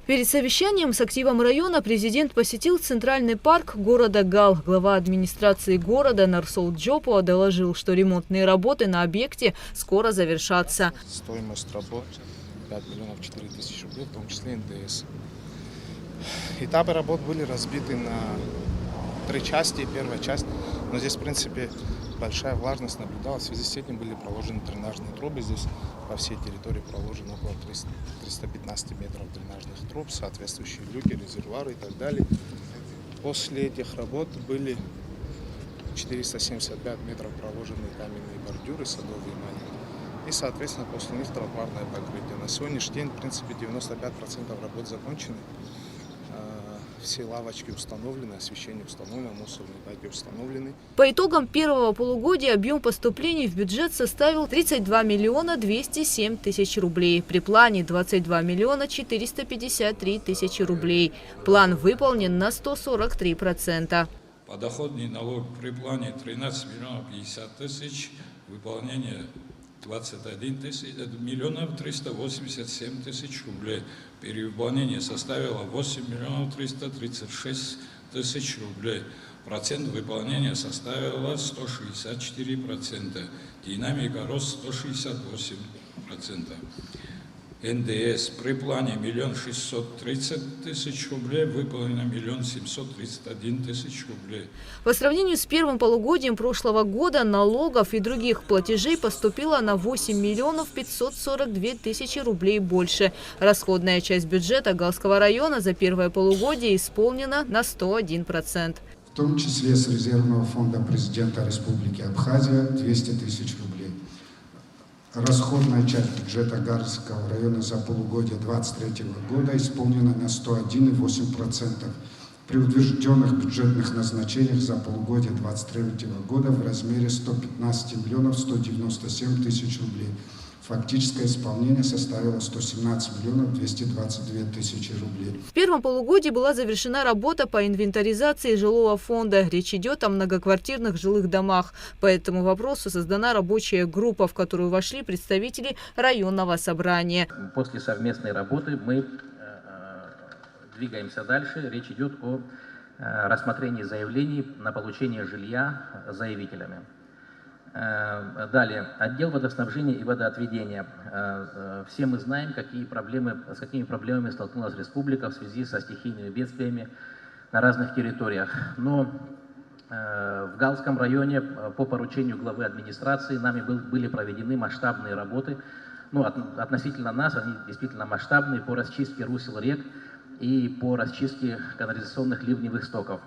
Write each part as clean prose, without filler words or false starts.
Перед совещанием с активом района президент посетил центральный парк города Гал. Глава администрации города Нарсол Джопуа доложил, что ремонтные работы на объекте скоро завершатся. Стоимость работ 5 миллионов 4 тысячи рублей, в том числе НДС. Этапы работ были разбиты на 3 части. Первая часть, но здесь в принципе большая влажность наблюдалась. В связи с этим были проложены дренажные трубы. Здесь по всей территории проложено около 315 метров дренажных труб, соответствующие люки, резервуары и так далее. После этих работ были 475 метров проложенные каменные бордюры, садовые маленькие. И, соответственно, после них тротуарное покрытие. На сегодняшний день, в принципе, 95% работ закончены. Все лавочки установлены, освещение установлено, мусорные баки установлены. По итогам первого полугодия объем поступлений в бюджет составил 32 миллиона 207 тысяч рублей. При плане 22 миллиона 453 тысячи рублей. План выполнен на 143%. Подоходный налог при плане 13 миллионов 50 тысяч, выполнение 21 миллионов 387 тысяч рублей. Перевыполнение составило 8 миллионов 336 тысяч рублей. Процент выполнения составила 164%. Динамика рост 168%. НДС при плане 1 630 тысяч рублей, выполнено 1 731 тысяч рублей. По сравнению с первым полугодием прошлого года налогов и других платежей поступило на 8 миллионов 542 тысячи рублей больше. Расходная часть бюджета Галского района за первое полугодие исполнена на 101%. В том числе с резервного фонда президента Республики Абхазия 200 тысяч рублей. Расходная часть бюджета Галского района за полугодие 2023 года исполнена на 101,8%. При утвержденных бюджетных назначениях за полугодие 2023 года в размере 115 миллионов 197 тысяч рублей. Фактическое исполнение составило 117 миллионов 222 тысячи рублей. В первом полугодии была завершена работа по инвентаризации жилого фонда. Речь идет о многоквартирных жилых домах. По этому вопросу создана рабочая группа, в которую вошли представители районного собрания. После совместной работы мы двигаемся дальше. Речь идет о рассмотрении заявлений на получение жилья заявителями. Далее, отдел водоснабжения и водоотведения. Все мы знаем, с какими проблемами столкнулась республика в связи со стихийными бедствиями на разных территориях. Но в Галском районе по поручению главы администрации нами были проведены масштабные работы. Относительно нас они действительно масштабные по расчистке русел рек и по расчистке канализационных ливневых стоков.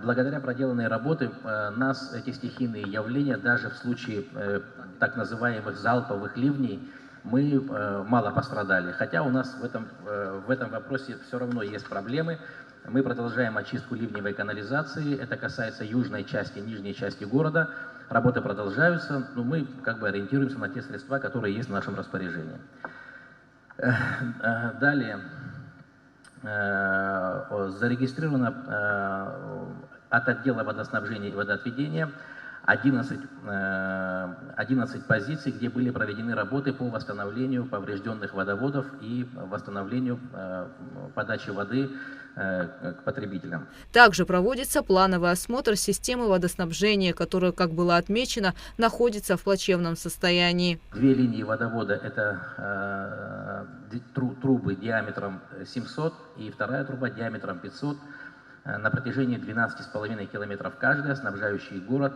Благодаря проделанной работе нас эти стихийные явления, даже в случае так называемых залповых ливней, мы мало пострадали. Хотя у нас в этом вопросе все равно есть проблемы. Мы продолжаем очистку ливневой канализации. Это касается южной части, нижней части города. Работы продолжаются, но мы ориентируемся на те средства, которые есть в нашем распоряжении. Далее. Зарегистрировано от отдела водоснабжения и водоотведения 11 позиций, где были проведены работы по восстановлению поврежденных водоводов и восстановлению подачи воды к потребителям. Также проводится плановый осмотр системы водоснабжения, которая, как было отмечено, находится в плачевном состоянии. 2 линии водовода – это трубы диаметром 700 и вторая труба диаметром 500 на протяжении 12,5 километров каждая, снабжающие город.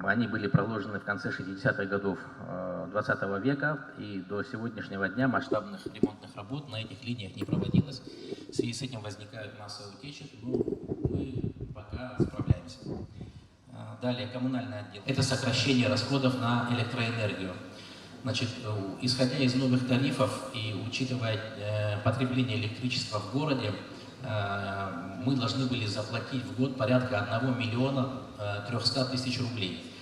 Они были проложены в конце 60-х годов 20 века, и до сегодняшнего дня масштабных ремонтных работ на этих линиях не проводилось. В связи с этим возникают массовые утечки, но мы пока справляемся. Далее, коммунальный отдел. Это сокращение расходов на электроэнергию. Значит, исходя из новых тарифов и учитывая потребление электричества в городе, мы должны были заплатить в год порядка 1 миллиона 300 тысяч рублей.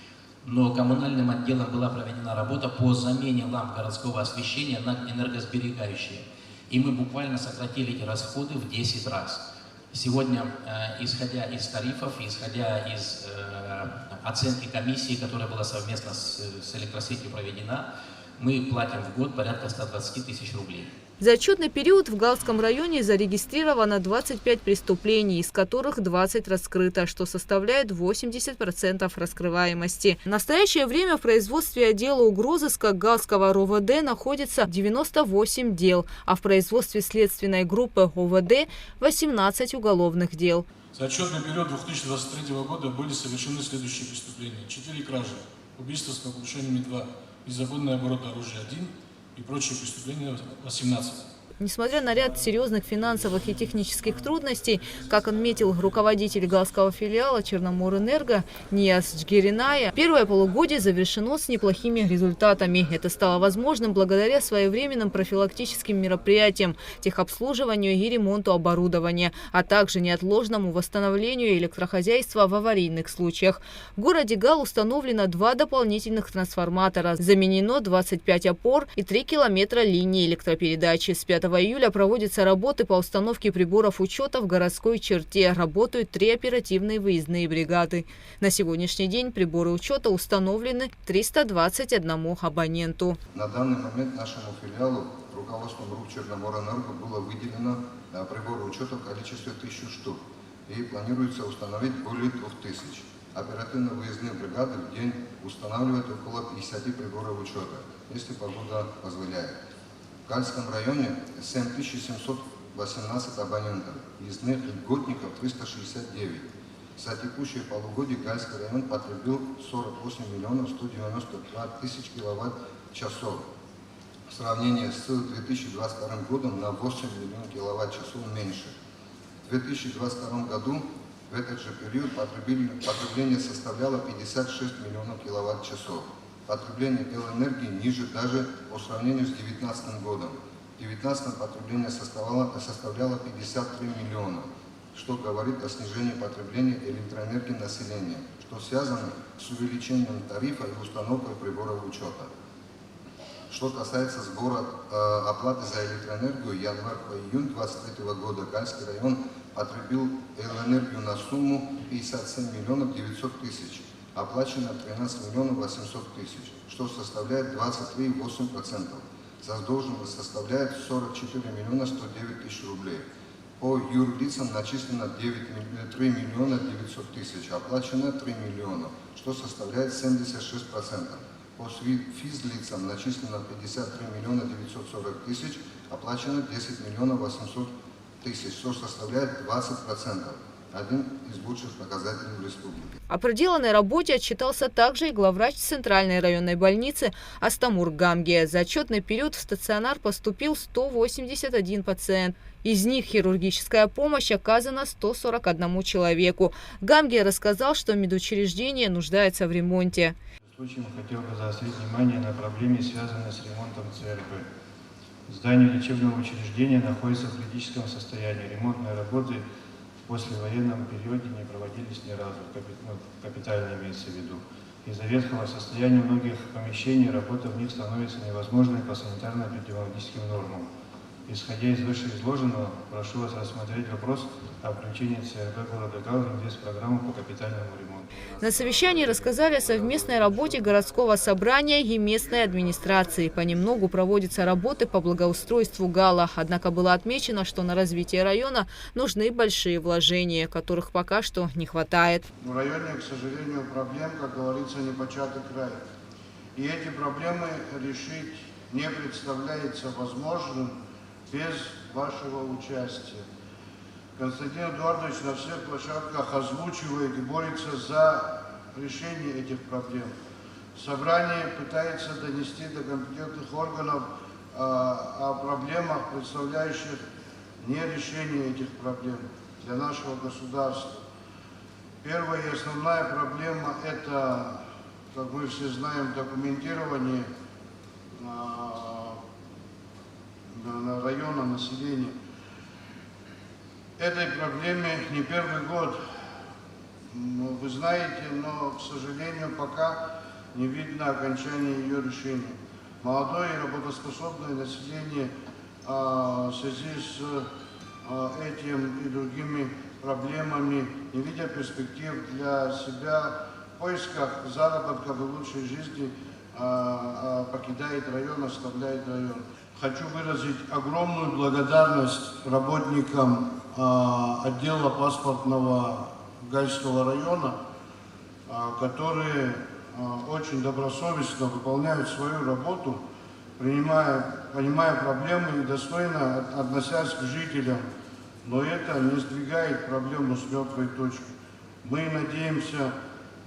Но коммунальным отделом была проведена работа по замене ламп городского освещения на энергосберегающие. И мы буквально сократили эти расходы в 10 раз. Сегодня, исходя из тарифов, исходя из оценки комиссии, которая была совместно с электросетью проведена, мы платим в год порядка 120 тысяч рублей. За отчетный период в Галском районе зарегистрировано 25 преступлений, из которых 20 раскрыто, что составляет 80% раскрываемости. В настоящее время в производстве отдела угрозыска Галского РОВД находится 98 дел, а в производстве следственной группы ОВД 18 уголовных дел. За отчетный период 2023 года были совершены следующие преступления. 4 кражи, убийство с покушениями 2, незаконный оборот оружия 1 и прочие преступления 18. Несмотря на ряд серьезных финансовых и технических трудностей, как отметил руководитель Галского филиала Черноморэнерго Нияз Джгериная, первое полугодие завершено с неплохими результатами. Это стало возможным благодаря своевременным профилактическим мероприятиям, техобслуживанию и ремонту оборудования, а также неотложному восстановлению электрохозяйства в аварийных случаях. В городе Гал установлено 2 дополнительных трансформатора, заменено 25 опор и 3 километра линии электропередачи. С 5 июля проводятся работы по установке приборов учета в городской черте. Работают 3 оперативные выездные бригады. На сегодняшний день приборы учета установлены 321 абоненту. На данный момент нашему филиалу руководством РУК Черноморэнерго было выделено приборы учета в количестве 1000 штук. И планируется установить более 2000. Оперативно-выездные бригады в день устанавливают около 50 приборов учета, если погода позволяет. В Гальском районе 7718 абонентов, из них льготников 369. За текущее полугодие Гальский район потребил 48 миллионов 192 тысяч киловатт-часов. В сравнении с 2022 годом на 8 миллионов киловатт-часов меньше. В 2022 году в этот же период потребление составляло 56 миллионов киловатт-часов. Потребление электроэнергии ниже даже по сравнению с 2019 годом. В 2019 потребление составляло 53 миллиона, что говорит о снижении потребления электроэнергии населения, что связано с увеличением тарифа и установкой приборов учета. Что касается сбора оплаты за электроэнергию, январь по июнь 2023 года Гальский район потребил электроэнергию на сумму 57 миллионов 900 тысяч. Оплачено 13 миллионов 800 тысяч, что составляет 23,8%. Задолженность составляет 44 миллиона 109 тысяч рублей. По юрлицам начислено 3 миллиона 900 тысяч, оплачено 3 миллиона, что составляет 76%. По физлицам начислено 53 миллиона 940 тысяч, оплачено 10 миллионов 800 тысяч, что составляет 20%. Один из лучших показателей в республике. О проделанной работе отчитался также и главврач Центральной районной больницы Астамур Гамге. За отчетный период в стационар поступил 181 пациент. Из них хирургическая помощь оказана 141 человеку. Гамге рассказал, что медучреждение нуждается в ремонте. В случае хотел бы заострить внимание на проблеме, связанной с ремонтом ЦРБ. Здание лечебного учреждения находится в критическом состоянии. Ремонтные работы в послевоенном периоде не проводились ни разу, капитально имеется в виду. Из-за ветхого состояния многих помещений работа в них становится невозможной по санитарно-эпидемиологическим нормам. Исходя из вышеизложенного, прошу вас рассмотреть вопрос о включении ЦРБ города Гал в инвестпрограмму по капитальному ремонту. На совещании рассказали о совместной работе городского собрания и местной администрации. Понемногу проводятся работы по благоустройству Гала. Однако было отмечено, что на развитие района нужны большие вложения, которых пока что не хватает. В районе, к сожалению, проблем, как говорится, непочатый край. И эти проблемы решить не представляется возможным без вашего участия. Константин Эдуардович на всех площадках озвучивает и борется за решение этих проблем. Собрание пытается донести до компетентных органов о проблемах, представляющих не решение этих проблем для нашего государства. Первая и основная проблема – это, как мы все знаем, документирование района населения. Этой проблеме не первый год, вы знаете, но, к сожалению, пока не видно окончания ее решения. Молодое и работоспособное население в связи с этим и другими проблемами, не видя перспектив для себя в поисках заработка и лучшей жизни, покидает район, оставляет район. хочу выразить огромную благодарность работникам отдела паспортного Гальского района, которые очень добросовестно выполняют свою работу, понимая проблемы и достойно относясь к жителям. Но это не сдвигает проблему с мертвой точки. Мы надеемся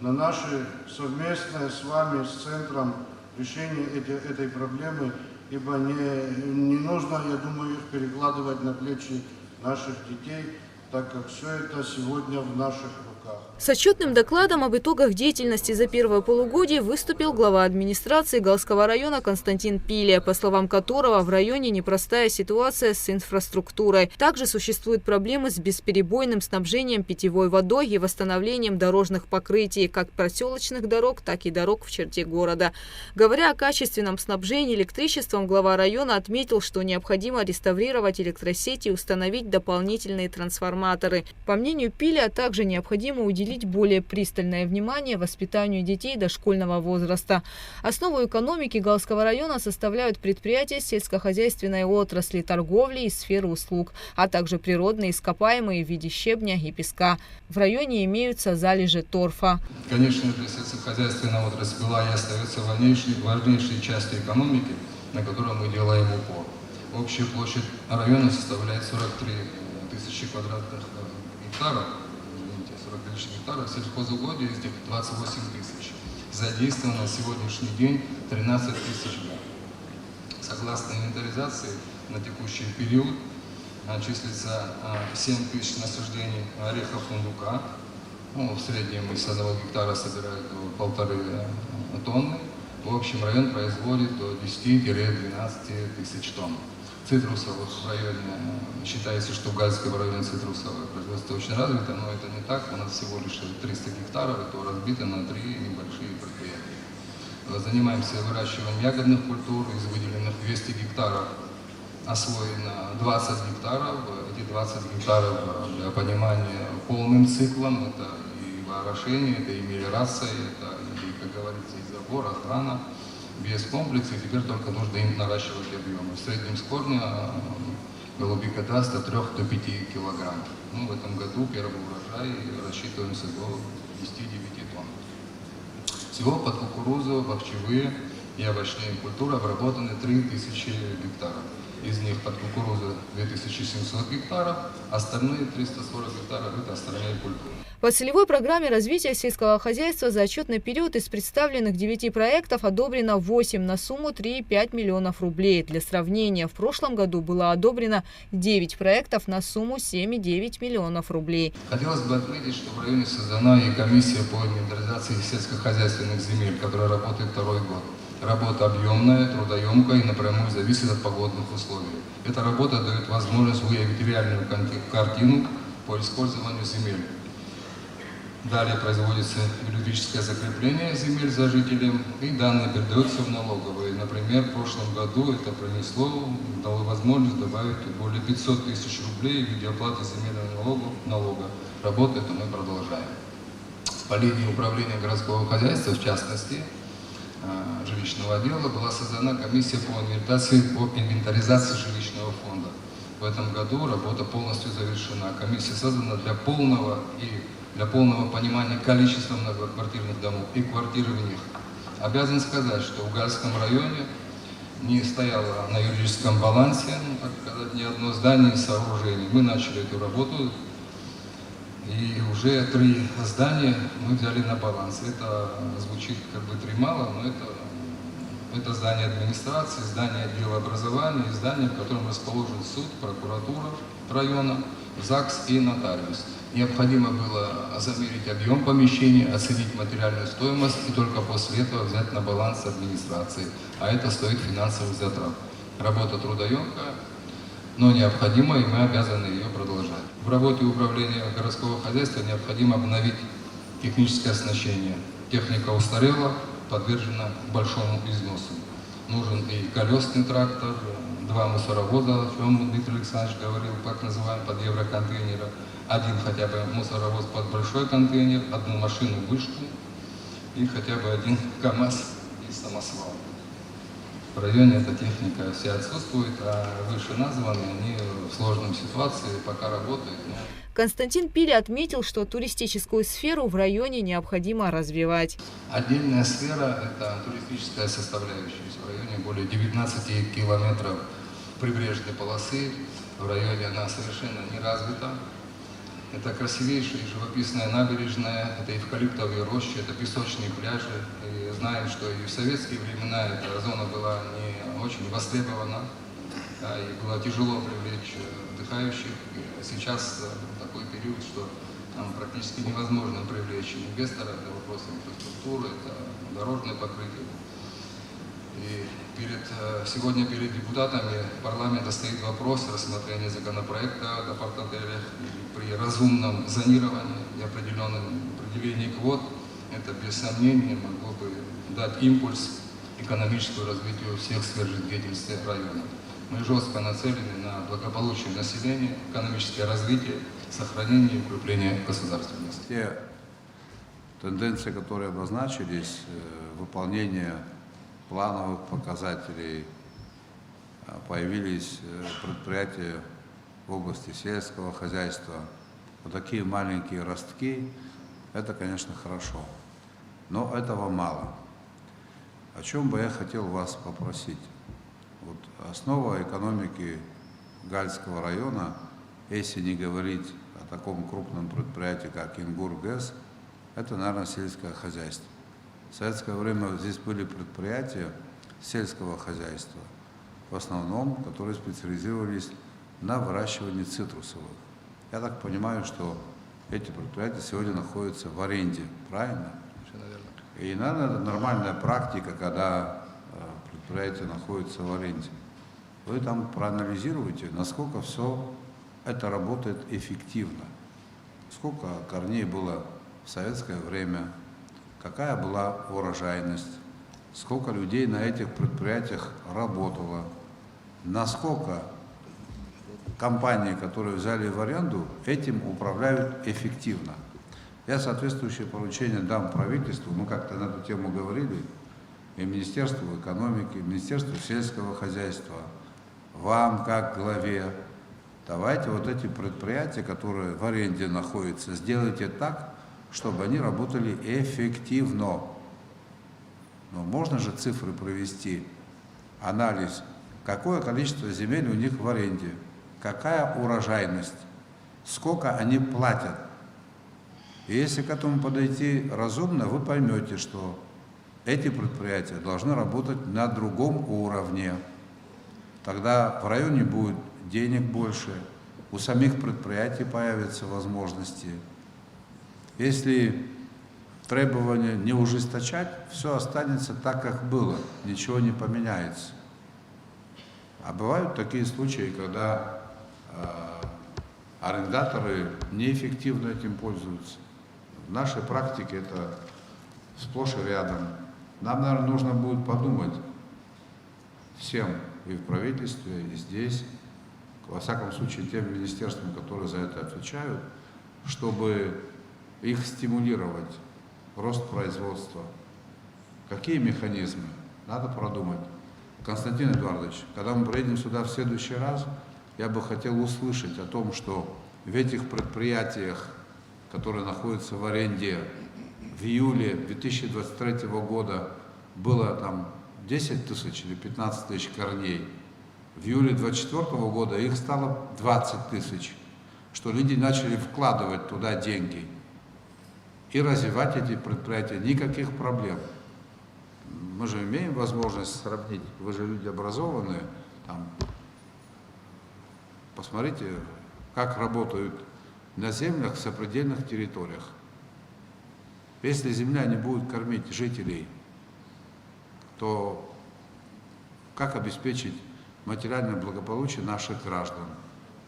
на наше совместное с вами, с центром, решение этой проблемы, ибо не нужно, я думаю, их перекладывать на плечи наших детей, так как все это сегодня в наших руках. С отчетным докладом об итогах деятельности за первое полугодие выступил глава администрации Галского района Константин Пилия, по словам которого в районе непростая ситуация с инфраструктурой. Также существуют проблемы с бесперебойным снабжением питьевой водой и восстановлением дорожных покрытий, как проселочных дорог, так и дорог в черте города. Говоря о качественном снабжении электричеством, глава района отметил, что необходимо реставрировать электросети и установить дополнительные трансформаторы. По мнению Пилия, также необходимо уделить более пристальное внимание воспитанию детей дошкольного возраста. Основу экономики Галского района составляют предприятия сельскохозяйственной отрасли, торговли и сферы услуг, а также природные ископаемые в виде щебня и песка. В районе имеются залежи торфа. Конечно, для сельскохозяйственной отрасли была и остается важнейшей частью экономики, на которую мы делаем упор. Общая площадь района составляет 43 тысячи квадратных гектаров. 40 тысяч гектаров, сельхозугодий из них 28 тысяч. Задействовано на сегодняшний день 13 тысяч га. Согласно инвентаризации, на текущий период числится 7 тысяч насаждений орехов фундука. В среднем из 1 гектара собирают 1,5 тонны. В общем, район производит до 10-12 тысяч тонн. Цитрусовых в районе, считается, что в Гальском районе цитрусовое производство очень развито, но это не так. У нас всего лишь 300 гектаров, это разбито на 3 небольшие предприятия. Занимаемся выращиванием ягодных культур, из выделенных 200 гектаров освоено 20 гектаров. Эти 20 гектаров, для понимания, полным циклом, это и орошение, это и мелиорация, это и, как говорится, и забор, охрана. Без комплекса, и теперь только нужно им наращивать объемы. В среднем с корня голубика даст от 3 до 5 килограмм. В этом году первый урожай рассчитываемся до 10-9 тонн. Всего под кукурузу, овощевые и овощные культуры обработаны 3000 гектаров. Из них под кукурузу 2700 гектаров, остальные 340 гектаров – это остальные культуры. По целевой программе развития сельского хозяйства за отчетный период из представленных 9 проектов одобрено 8 на сумму 3,5 миллионов рублей. Для сравнения, в прошлом году было одобрено 9 проектов на сумму 7,9 миллионов рублей. Хотелось бы отметить, что в районе создана и комиссия по инвентаризации сельскохозяйственных земель, которая работает второй год. Работа объемная, трудоемкая и напрямую зависит от погодных условий. Эта работа дает возможность выявить реальную картину по использованию земель. Далее производится юридическое закрепление земель за жителем, и данные передаются в налоговые. Например, в прошлом году это дало возможность добавить более 500 тысяч рублей в виде оплаты земельного налога. Работу эту мы продолжаем. По линии управления городского хозяйства, в частности, жилищного отдела, была создана комиссия по инвентаризации жилищного фонда. В этом году работа полностью завершена. Комиссия создана для полного понимания количества многоквартирных домов и квартир в них. Обязан сказать, что в Гальском районе не стояло на юридическом балансе, так сказать, ни одно здание и сооружение. Мы начали эту работу, и уже 3 здания мы взяли на баланс. Это звучит как бы 3 мало, но это здание администрации, здание отдела образования и здание, в котором расположен суд, прокуратура района, ЗАГС и нотариус. Необходимо было замерить объем помещения, оценить материальную стоимость и только после этого взять на баланс администрации. А это стоит финансовых затрат. Работа трудоемкая, но необходима, и мы обязаны ее продолжать. В работе управления городского хозяйства необходимо обновить техническое оснащение. Техника устарела, подвержена большому износу. Нужен и колесный трактор, 2 мусоровоза, о чем Дмитрий Александрович говорил, так называемый, под евроконтейнеры. 1 хотя бы мусоровоз под большой контейнер, 1 машину-вышку и хотя бы 1 КАМАЗ и самосвал. В районе эта техника вся отсутствует, а вышеназванные, они в сложной ситуации пока работают. Но... Константин Пили отметил, что туристическую сферу в районе необходимо развивать. Отдельная сфера – это туристическая составляющая. В районе более 19 километров прибрежной полосы. В районе она совершенно не развита. Это красивейшая живописная набережная, это эвкалиптовые рощи, это песочные пляжи. И знаем, что и в советские времена эта зона была не очень востребована, да, и было тяжело привлечь отдыхающих. И сейчас такой период, что там практически невозможно привлечь инвестора. Это вопрос инфраструктуры, это дорожное покрытие. И сегодня перед депутатами парламента стоит вопрос рассмотрения законопроекта о портотелях. При разумном зонировании и определении квот это без сомнения могло бы дать импульс экономическому развитию всех сфер жизнедеятельности района. Мы жестко нацелены на благополучие населения, экономическое развитие, сохранение и укрепление государственности. Те тенденции, которые обозначились, выполнение плановых показателей, появились предприятия в области сельского хозяйства. Вот такие маленькие ростки, это, конечно, хорошо, но этого мало. О чем бы я хотел вас попросить? Вот основа экономики Гальского района, если не говорить о таком крупном предприятии, как Ингургэс, это, наверное, сельское хозяйство. В советское время здесь были предприятия сельского хозяйства, в основном, которые специализировались на выращивании цитрусовых. Я так понимаю, что эти предприятия сегодня находятся в аренде, правильно? И, наверное, это нормальная практика, когда предприятие находится в аренде. Вы там проанализируете, насколько все это работает эффективно. Сколько корней было в советское время, какая была урожайность, сколько людей на этих предприятиях работало, насколько компании, которые взяли в аренду, этим управляют эффективно. Я соответствующее поручение дам правительству, мы как-то на эту тему говорили, и Министерству экономики, и Министерству сельского хозяйства, вам как главе. Давайте вот эти предприятия, которые в аренде находятся, сделайте так, чтобы они работали эффективно. Но можно же цифры провести, анализ, какое количество земель у них в аренде, какая урожайность, сколько они платят. И если к этому подойти разумно, вы поймете, что эти предприятия должны работать на другом уровне. Тогда в районе будет денег больше, у самих предприятий появятся возможности. Если требования не ужесточать, все останется так, как было, ничего не поменяется. А бывают такие случаи, когда арендаторы неэффективно этим пользуются. В нашей практике это сплошь и рядом. Нам, наверное, нужно будет подумать всем, и в правительстве, и здесь, во всяком случае, тем министерствам, которые за это отвечают, чтобы их стимулировать, рост производства. Какие механизмы? Надо продумать. Константин Эдуардович, когда мы приедем сюда в следующий раз, я бы хотел услышать о том, что в этих предприятиях, которые находятся в аренде, в июле 2023 года было там 10 тысяч или 15 тысяч корней. В июле 2024 года их стало 20 тысяч, что люди начали вкладывать туда деньги и развивать эти предприятия. Никаких проблем. Мы же имеем возможность сравнить, вы же люди образованные, там, посмотрите, как работают на землях в сопредельных территориях. Если земля не будет кормить жителей, то как обеспечить материальное благополучие наших граждан?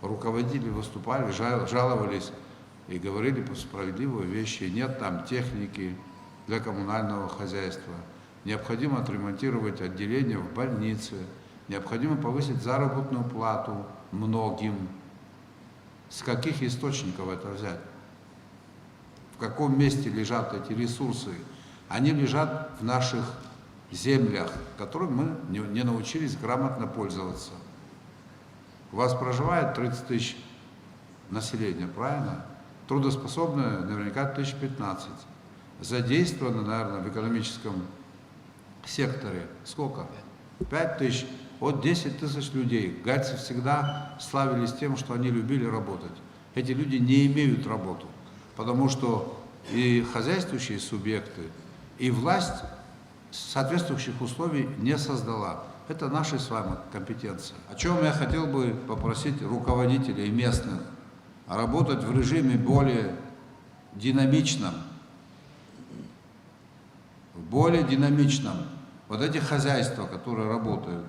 Руководители выступали, жаловались и говорили справедливые вещи. Нет там техники для коммунального хозяйства. Необходимо отремонтировать отделение в больнице. Необходимо повысить заработную плату многим. С каких источников это взять? В каком месте лежат эти ресурсы? Они лежат в наших землях, которыми мы не научились грамотно пользоваться. У вас проживает 30 тысяч населения, правильно? Трудоспособное наверняка 1015. Задействовано, наверное, в экономическом секторе сколько? 5 тысяч. Вот 10 тысяч людей. Гальцы всегда славились тем, что они любили работать. Эти люди не имеют работу, потому что и хозяйствующие субъекты, и власть соответствующих условий не создала. Это наша с вами компетенция. О чем я хотел бы попросить руководителей местных, работать в режиме более динамичном. Вот эти хозяйства, которые работают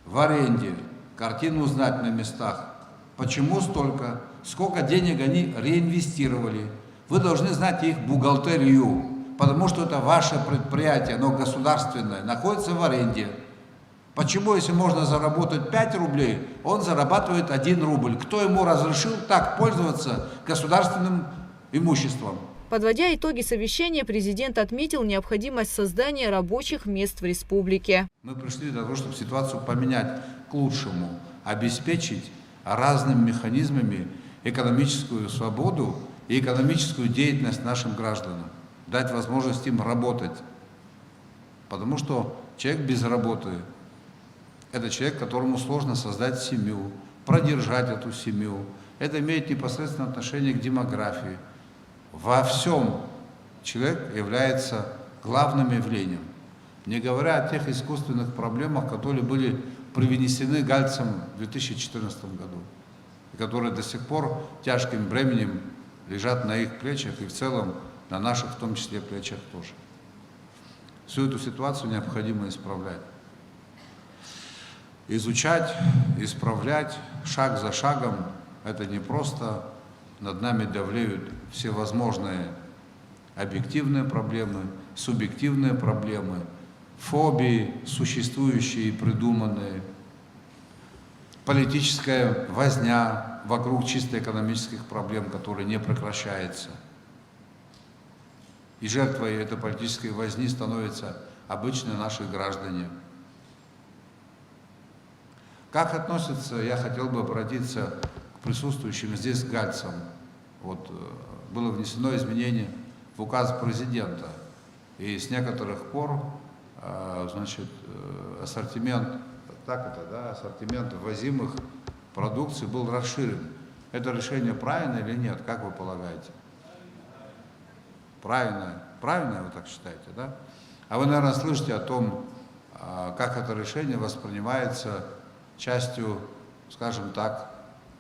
в аренде, картину узнать на местах. Почему столько? Сколько денег они реинвестировали? Вы должны знать их бухгалтерию, потому что это ваше предприятие, оно государственное, находится в аренде. Почему, если можно заработать 5 рублей, он зарабатывает 1 рубль? Кто ему разрешил так пользоваться государственным имуществом? Подводя итоги совещания, президент отметил необходимость создания рабочих мест в республике. Мы пришли для того, чтобы ситуацию поменять к лучшему, обеспечить разными механизмами экономическую свободу и экономическую деятельность нашим гражданам, дать возможность им работать. Потому что человек без работы – это человек, которому сложно создать семью, продержать эту семью. Это имеет непосредственное отношение к демографии. Во всем человек является главным явлением, не говоря о тех искусственных проблемах, которые были привнесены гальцам в 2014 году, и которые до сих пор тяжким бременем лежат на их плечах и в целом на наших, в том числе, плечах тоже. Всю эту ситуацию необходимо исправлять. Изучать, исправлять, шаг за шагом. Это не просто над нами давлеют всевозможные объективные проблемы, субъективные проблемы, фобии, существующие и придуманные, политическая возня вокруг чисто экономических проблем, которая не прекращается. И жертвой этой политической возни становятся обычные наши граждане. Как относятся, я хотел бы обратиться к присутствующим здесь гальцам. Вот было внесено изменение в указ президента, и с некоторых пор, значит, ассортимент, ассортимент ввозимых продукций был расширен. Это решение правильно или нет, как вы полагаете? Правильно, правильно вы так считаете, да? А вы, наверное, слышите о том, как это решение воспринимается частью, скажем так,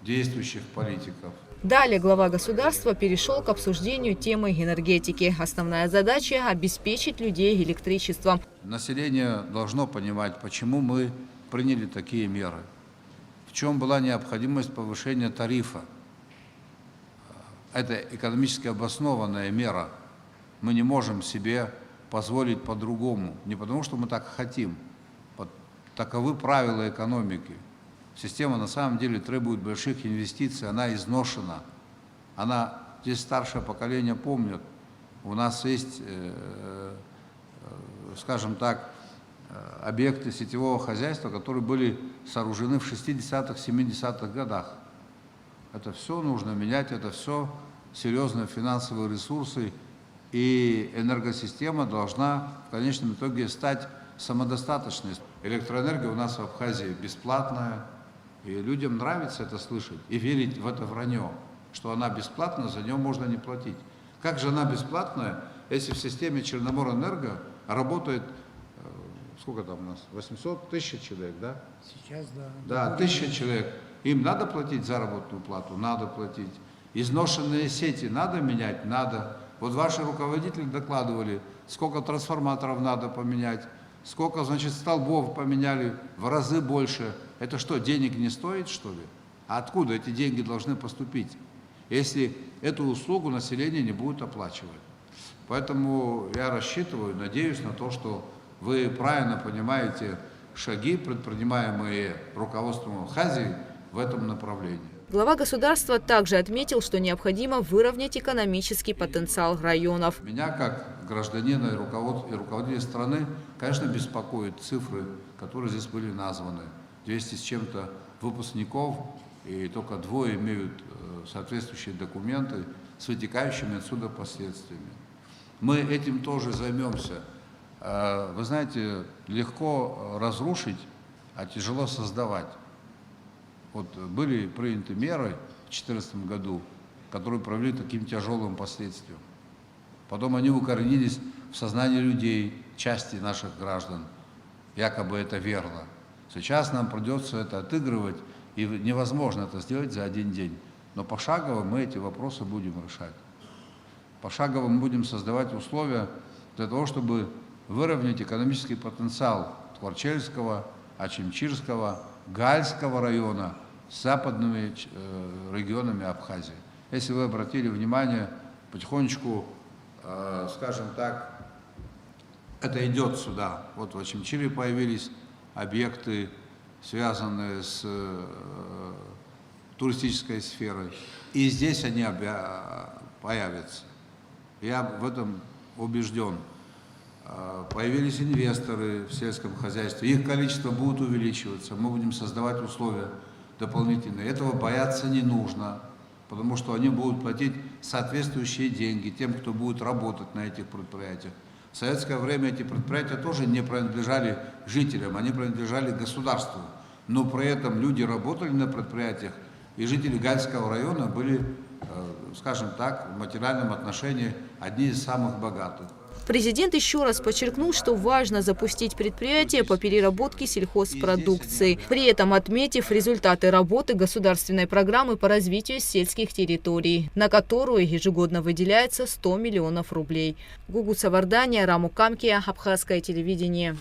действующих политиков. Далее глава государства перешел к обсуждению темы энергетики. Основная задача – обеспечить людей электричеством. Население должно понимать, почему мы приняли такие меры. В чем была необходимость повышения тарифа. Это экономически обоснованная мера. Мы не можем себе позволить по-другому. Не потому, что мы так хотим. Таковы правила экономики. Система на самом деле требует больших инвестиций, она изношена. Здесь старшее поколение помнит. У нас есть, скажем так, объекты сетевого хозяйства, которые были сооружены в 60-х, 70-х годах. Это все нужно менять, это все серьезные финансовые ресурсы. И энергосистема должна в конечном итоге стать самодостаточной. Электроэнергия у нас в Абхазии бесплатная. И людям нравится это слышать и верить в это вранье, что она бесплатна, за нее можно не платить. Как же она бесплатная, если в системе Черноморэнерго работает, сколько там у нас, 800 тысяч человек, да? Сейчас, да. Да, 1000 человек. Им надо платить заработную плату? Надо платить. Изношенные сети надо менять? Надо. Вот ваши руководители докладывали, сколько трансформаторов надо поменять, сколько, значит, столбов поменяли, в разы больше. Это что, денег не стоит, что ли? А откуда эти деньги должны поступить, если эту услугу население не будет оплачивать? Поэтому я рассчитываю, надеюсь на то, что вы правильно понимаете шаги, предпринимаемые руководством Абхазии в этом направлении. Глава государства также отметил, что необходимо выровнять экономический потенциал районов. Меня, как гражданина и руководителя страны, конечно, беспокоят цифры, которые здесь были названы. 200 с чем-то выпускников, и только 2 имеют соответствующие документы с вытекающими отсюда последствиями. Мы этим тоже займемся. Вы знаете, легко разрушить, а тяжело создавать. Вот были приняты меры в 2014 году, которые привели к таким тяжелым последствиям. Потом они укоренились в сознании людей, части наших граждан. Якобы это верно. Сейчас нам придется это отыгрывать, и невозможно это сделать за один день. Но пошагово мы эти вопросы будем решать. Пошагово мы будем создавать условия для того, чтобы выровнять экономический потенциал Творчельского, Ачимчирского, Гальского района с западными регионами Абхазии. Если вы обратили внимание, потихонечку, скажем так, это идет сюда. Вот в Ачимчире появились объекты, связанные с туристической сферой. И здесь они появятся. Я в этом убежден. Появились инвесторы в сельском хозяйстве. Их количество будет увеличиваться. Мы будем создавать условия дополнительные. Этого бояться не нужно, потому что они будут платить соответствующие деньги тем, кто будет работать на этих предприятиях. В советское время эти предприятия тоже не принадлежали жителям, они принадлежали государству. Но при этом люди работали на предприятиях, и жители Гальского района были, скажем так, в материальном отношении одни из самых богатых. Президент еще раз подчеркнул, что важно запустить предприятия по переработке сельхозпродукции, при этом отметив результаты работы государственной программы по развитию сельских территорий, на которую ежегодно выделяется 100 миллионов рублей. Гугут Савардания, Раму Камкия, Абхазское телевидение.